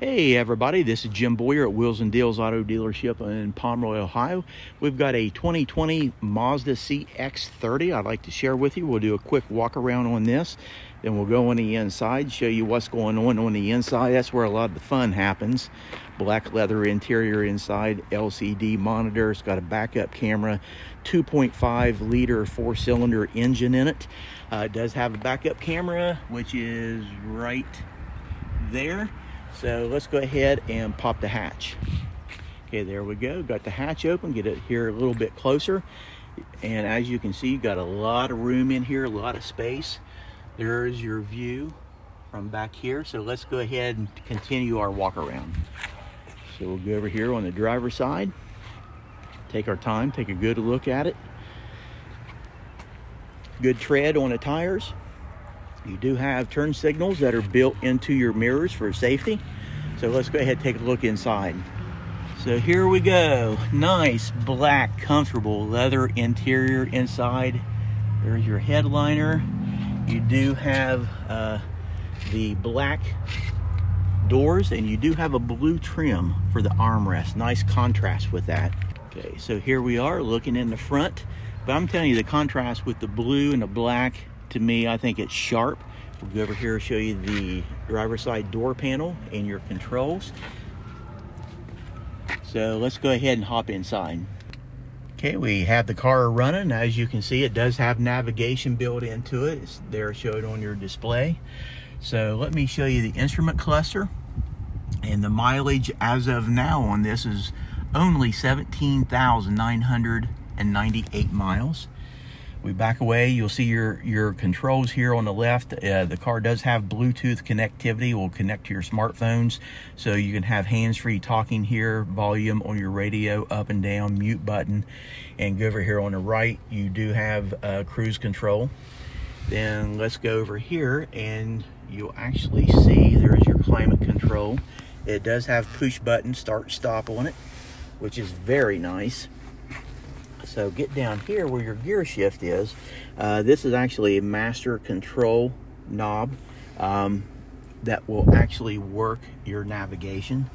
Hey everybody, this is Jim Boyer at Wheels and Deals Auto Dealership in Pomeroy, Ohio. We've got a 2020 Mazda CX-30 I'd like to share with you. We'll do a quick walk around on this, then we'll go on the inside, show you what's going on the inside. That's where a lot of the fun happens. Black leather interior inside, LCD monitor. It's got a backup camera, 2.5 liter 4-cylinder engine in it. It does have a backup camera, which is right there. So let's go ahead and pop the hatch. Okay, there we go. Got the hatch open. Get it here a little bit closer. And as you can see, you got a lot of room in here, a lot of space. There's your view from back here. So let's go ahead and continue our walk around. So we'll go over here on the driver's side. Take our time, take a good look at it. Good tread on the tires. You do have turn signals that are built into your mirrors for safety. So let's go ahead and take a look inside. So here we go. Nice black, comfortable leather interior inside. There's your headliner. You do have the black doors, and you do have a blue trim for the armrest. Nice contrast with that. Okay, so here we are looking in the front. But I'm telling you, the contrast with the blue and the black, to me, I think it's sharp. We'll go over here and show you the driver's side door panel and your controls. So let's go ahead and hop inside. Okay, we have the car running. As you can see, it does have navigation built into it. It's there showed on your display. So let me show you the instrument cluster. And the mileage as of now on this is only 17,998 miles. We back away, you'll see your controls here on the left. The car does have Bluetooth connectivity. It will connect to your smartphones, so you can have hands-free talking here, volume on your radio, up and down, mute button. And go over here on the right, you do have cruise control. Then let's go over here and you'll actually see there's your climate control. It does have push button start stop on it, which is very nice. So get down here where your gear shift is. This is actually a master control knob that will actually work your navigation.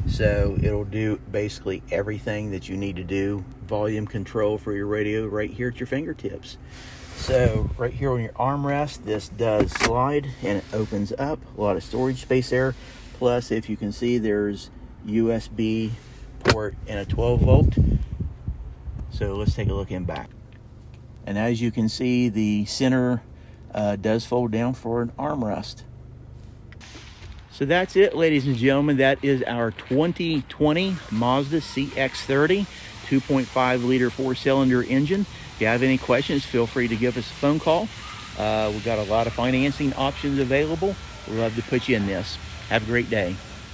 So it'll do basically everything that you need to do. Volume control for your radio right here at your fingertips. So right here on your armrest, this does slide and it opens up. A lot of storage space there. Plus, if you can see, there's USB port and a 12 volt. So let's take a look in back. And as you can see, the center does fold down for an armrest. So that's it, ladies and gentlemen. That is our 2020 Mazda CX-30 2.5 liter 4-cylinder engine. If you have any questions, feel free to give us a phone call. We've got a lot of financing options available. We'd love to put you in this. Have a great day.